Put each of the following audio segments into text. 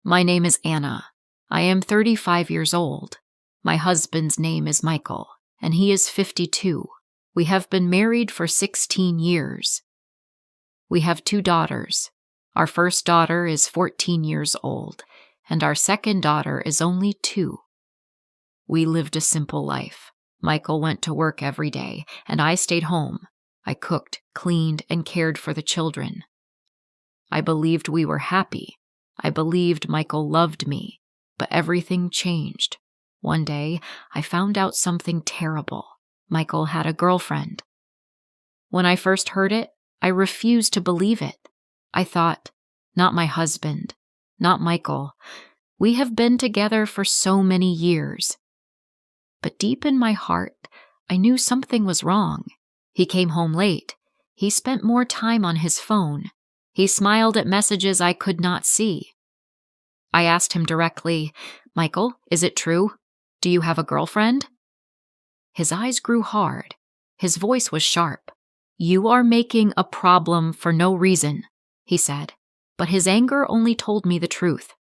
My name is Anna. I am 35 years old. My husband's name is Michael, and he is 52. We have been married for 16 years. We have 2 daughters. Our first daughter is 14 years old, and our second daughter is only 2. We lived a simple life. Michael went to work every day, and I stayed home. I cooked, cleaned, and cared for the children. I believed we were happy. I believed Michael loved me, but everything changed. One day, I found out something terrible. Michael had a girlfriend. When I first heard it, I refused to believe it. I thought, not my husband, not Michael. We have been together for so many years. But deep in my heart, I knew something was wrong. He came home late. He spent more time on his phone. He smiled at messages I could not see. I asked him directly, "Michael, is it true? Do you have a girlfriend?" His eyes grew hard. His voice was sharp. "You are making a problem for no reason," he said, but his anger only told me the truth.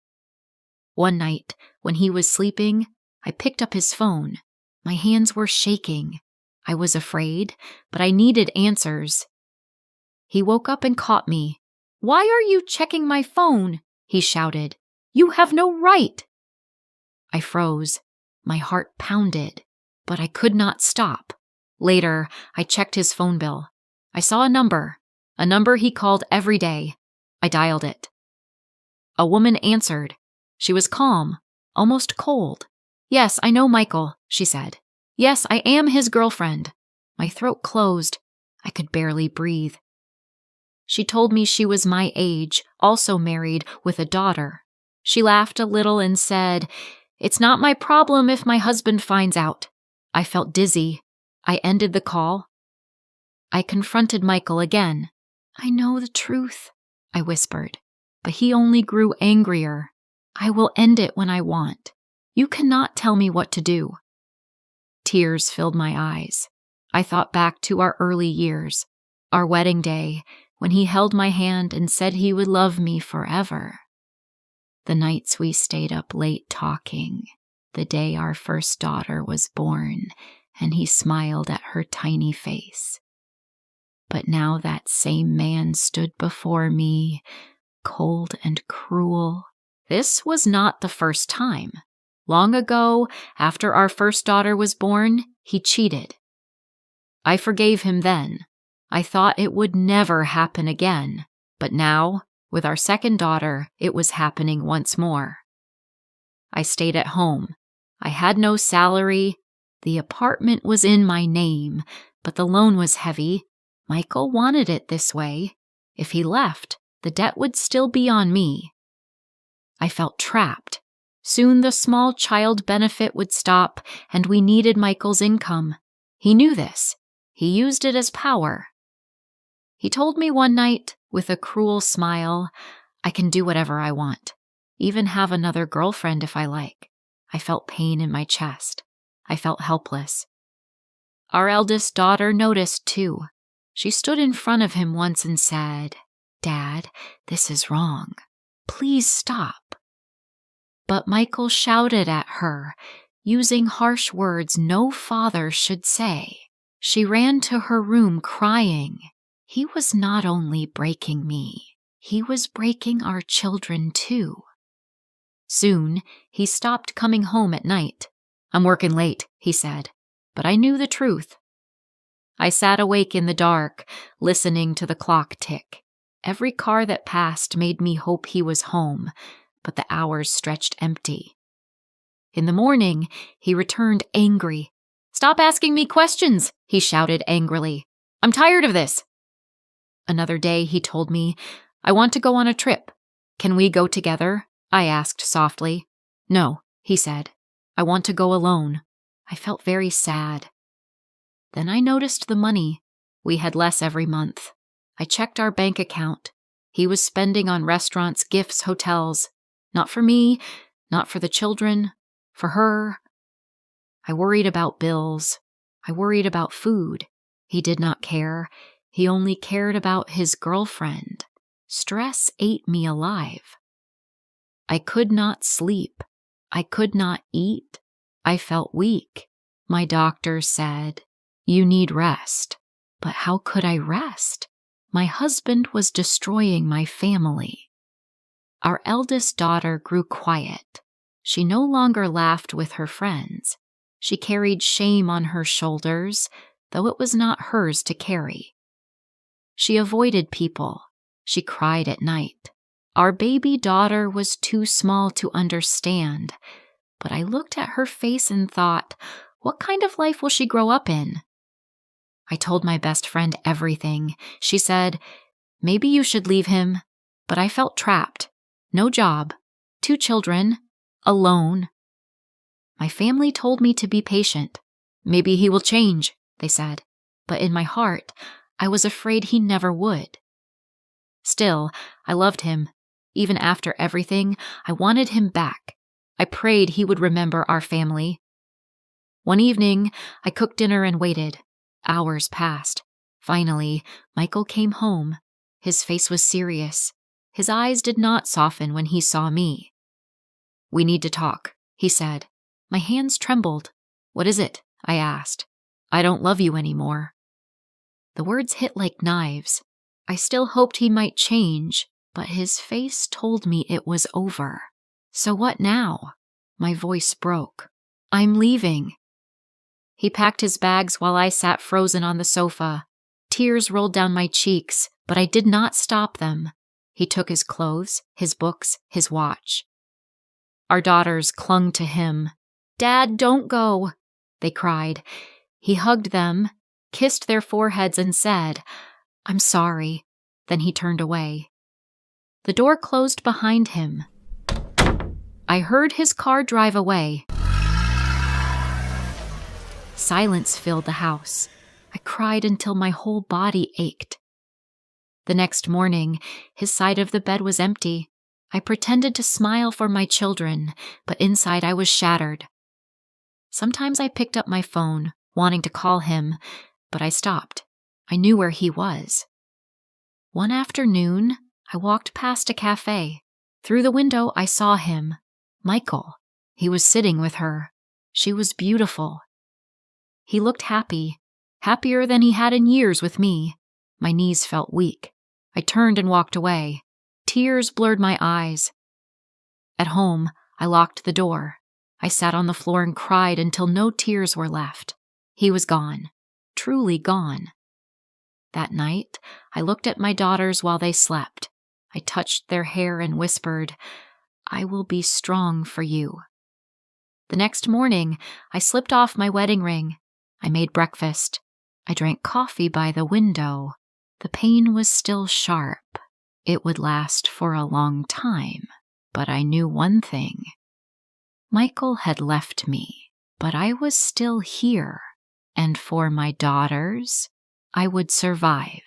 One night, when he was sleeping, I picked up his phone. My hands were shaking. I was afraid, but I needed answers. He woke up and caught me. "Why are you checking my phone?" he shouted. "You have no right." I froze. My heart pounded, but I could not stop. Later, I checked his phone bill. I saw a number he called every day. I dialed it. A woman answered. She was calm, almost cold. "Yes, I know Michael," she said. "Yes, I am his girlfriend." My throat closed. I could barely breathe. She told me she was my age, also married, with a daughter. She laughed a little and said, "It's not my problem if my husband finds out." I felt dizzy. I ended the call. I confronted Michael again. "I know the truth," I whispered, but he only grew angrier. "I will end it when I want. You cannot tell me what to do." Tears filled my eyes. I thought back to our early years, our wedding day, when he held my hand and said he would love me forever. The nights we stayed up late talking, the day our first daughter was born, and he smiled at her tiny face. But now that same man stood before me, cold and cruel. This was not the first time. Long ago, after our first daughter was born, he cheated. I forgave him then. I thought it would never happen again, but now, with our second daughter, it was happening once more. I stayed at home. I had no salary. The apartment was in my name, but the loan was heavy. Michael wanted it this way. If he left, the debt would still be on me. I felt trapped. Soon the small child benefit would stop, and we needed Michael's income. He knew this. He used it as power. He told me one night, with a cruel smile, "I can do whatever I want, even have another girlfriend if I like." I felt pain in my chest. I felt helpless. Our eldest daughter noticed too. She stood in front of him once and said, "Dad, this is wrong. Please stop." But Michael shouted at her, using harsh words no father should say. She ran to her room crying. He was not only breaking me, he was breaking our children too. Soon, he stopped coming home at night. "I'm working late," he said, but I knew the truth. I sat awake in the dark, listening to the clock tick. Every car that passed made me hope he was home, but the hours stretched empty. In the morning, he returned angry. "Stop asking me questions," he shouted angrily. "I'm tired of this." Another day, he told me, "I want to go on a trip. Can we go together?" I asked softly. "No," he said. "I want to go alone." I felt very sad. Then I noticed the money. We had less every month. I checked our bank account. He was spending on restaurants, gifts, hotels. Not for me, not for the children, for her. I worried about bills. I worried about food. He did not care. He only cared about his girlfriend. Stress ate me alive. I could not sleep. I could not eat. I felt weak. My doctor said, "You need rest." But how could I rest? My husband was destroying my family. Our eldest daughter grew quiet. She no longer laughed with her friends. She carried shame on her shoulders, though it was not hers to carry. She avoided people. She cried at night. Our baby daughter was too small to understand, but I looked at her face and thought, what kind of life will she grow up in? I told my best friend everything. She said, "Maybe you should leave him," but I felt trapped. No job, 2 children, alone. My family told me to be patient. "Maybe he will change," they said, but in my heart, I was afraid he never would. Still, I loved him. Even after everything, I wanted him back. I prayed he would remember our family. One evening, I cooked dinner and waited. Hours passed. Finally, Michael came home. His face was serious. His eyes did not soften when he saw me. "We need to talk," he said. My hands trembled. "What is it?" I asked. "I don't love you anymore." The words hit like knives. I still hoped he might change, but his face told me it was over. "So what now?" My voice broke. "I'm leaving." He packed his bags while I sat frozen on the sofa. Tears rolled down my cheeks, but I did not stop them. He took his clothes, his books, his watch. Our daughters clung to him. "Dad, don't go," they cried. He hugged them, kissed their foreheads, and said, "I'm sorry." Then he turned away. The door closed behind him. I heard his car drive away. Silence filled the house. I cried until my whole body ached. The next morning, his side of the bed was empty. I pretended to smile for my children, but inside I was shattered. Sometimes I picked up my phone, wanting to call him, but I stopped. I knew where he was. One afternoon, I walked past a cafe. Through the window, I saw him. Michael. He was sitting with her. She was beautiful. He looked happy, happier than he had in years with me. My knees felt weak. I turned and walked away. Tears blurred my eyes. At home, I locked the door. I sat on the floor and cried until no tears were left. He was gone, truly gone. That night, I looked at my daughters while they slept. I touched their hair and whispered, "I will be strong for you." The next morning, I slipped off my wedding ring. I made breakfast. I drank coffee by the window. The pain was still sharp. It would last for a long time, but I knew one thing. Michael had left me, but I was still here, and for my daughters, I would survive.